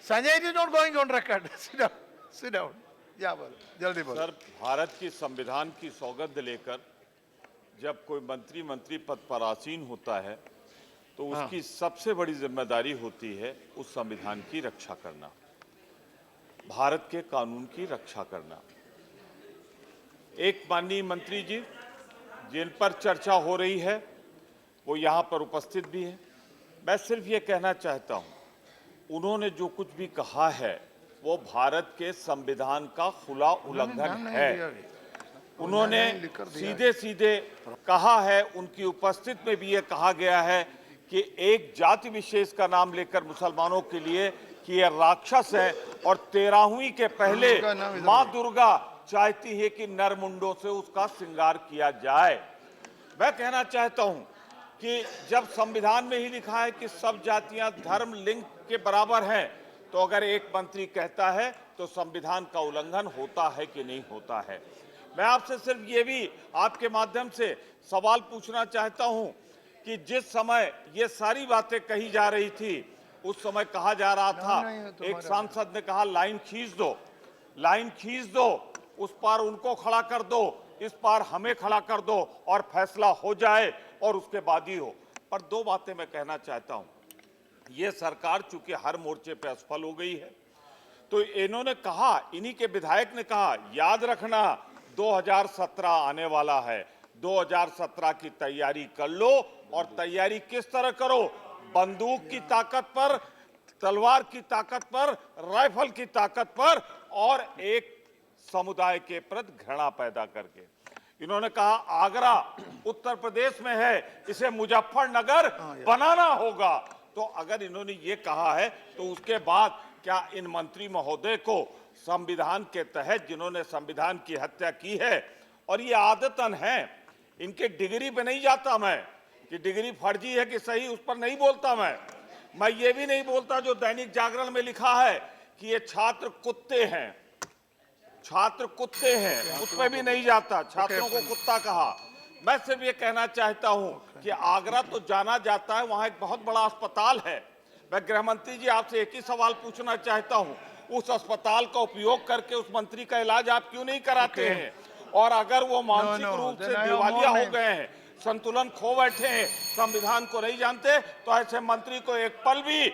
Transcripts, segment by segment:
Sanjay, it is not going on record. Sit down. Sit down. Yeah, बोलो, जल्दी बोलो। Sir, Bharat की संविधान की सौगंध लेकर जब कोई मंत्री पद पर आसीन होता है तो उसकी सबसे बड़ी जिम्मेदारी होती है उस संविधान की रक्षा करना, भारत के कानून की रक्षा करना। एक माननीय मंत्री जी जिन पर चर्चा हो रही है वो यहाँ पर उपस्थित भी है। मैं सिर्फ ये कहना चाहता हूँ, उन्होंने जो कुछ भी कहा है वो भारत के संविधान का खुला उल्लंघन है। उन्होंने सीधे सीधे कहा है, उनकी उपस्थिति में भी ये कहा गया है कि एक जाति विशेष का नाम लेकर मुसलमानों के लिए कि ये राक्षस है और 13वीं के पहले माँ दुर्गा चाहती है कि नरमुंडों से उसका श्रृंगार किया जाए। मैं कहना चाहता हूं कि जब संविधान में ही लिखा है कि सब जातियां धर्म लिंग के बराबर हैं, तो अगर एक मंत्री कहता है तो संविधान का उल्लंघन होता है कि नहीं होता है। मैं आपसे सिर्फ ये भी आपके माध्यम से सवाल पूछना चाहता हूं कि जिस समय ये सारी बातें कही जा रही थी उस समय कहा जा रहा था, एक सांसद ने कहा लाइन खींच दो, लाइन खींच दो, उस पार उनको खड़ा कर दो, इस पार हमें खड़ा कर दो और फैसला हो जाए और उसके बाद ही हो। पर दो बातें मैं कहना चाहता हूं, ये सरकार चूंकि हर मोर्चे पे असफल हो गई है, तो इन्होंने कहा, इन्हीं के विधायक ने कहा, याद रखना 2017 आने वाला है, 2017 की तैयारी कर लो। और तैयारी किस तरह करो? बंदूक की ताकत पर, तलवार की ताकत पर, राइफल की ताकत पर और एक समुदाय के प्रति घृणा पैदा करके। इन्होंने कहा आगरा उत्तर प्रदेश में है, इसे मुजफ्फरनगर बनाना होगा। तो अगर इन्होंने ये कहा है तो उसके बाद क्या इन मंत्री महोदय को संविधान के तहत, जिन्होंने संविधान की हत्या की है, और ये आदतन है, इनके डिग्री पे नहीं जाता मैं कि डिग्री फर्जी है कि सही, उस पर नहीं बोलता मैं ये भी नहीं बोलता जो दैनिक जागरण में लिखा है कि ये छात्र कुत्ते हैं, छात्र कुत्ते हैं, उस पर भी नहीं जाता, छात्रों को कुत्ता कहा। मैं सिर्फ ये कहना चाहता हूं कि आगरा तो जाना जाता है, वहां एक बहुत बड़ा अस्पताल है। मैं गृह मंत्री जी आपसे एक ही सवाल पूछना चाहता हूं, उस अस्पताल का उपयोग करके उस मंत्री का इलाज आप क्यों नहीं कराते हैं? और अगर वो मानसिक रूप से दिवालिया हो गए हैं, संतुलन खो बैठे हैं, संविधान को नहीं जानते, तो ऐसे मंत्री को एक पल भी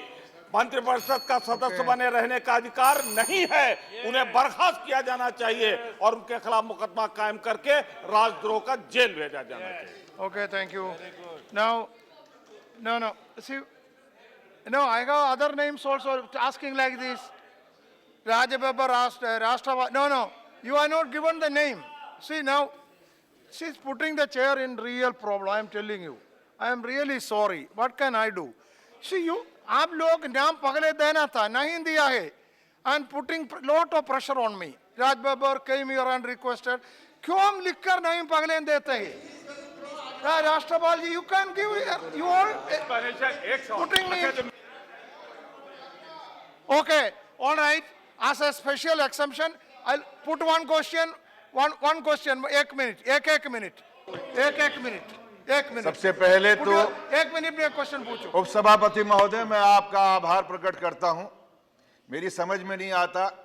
मंत्रिपरिषद का सदस्य बने रहने का अधिकार नहीं है। उन्हें बर्खास्त किया जाना चाहिए और उनके खिलाफ मुकदमा कायम करके राजद्रोह का जेल भेजा जाना चाहिए। Okay, thank you. Now, no. See, no, I have other names also asking like this. Raj Babbar asked, Rashtravad. No, you are not given the name. See now, she's putting the chair in real problem. I am telling you. I am really sorry. What can I do? See you. आप लोग नाम पगले देना था, नहीं दिया है, and putting lot of pressure on me. Raj Babbar came here and requested. क्यों हम लिखकर नहीं पगले देते हैं? राष्ट्रपाल जी, you can give you all putting me. Okay, all right. As a special exemption, I'll put one question. One question. एक minute. सबसे पहले तो एक मिनट में क्वेश्चन पूछो। उपसभापति महोदय, मैं आपका आभार प्रकट करता हूं। मेरी समझ में नहीं आता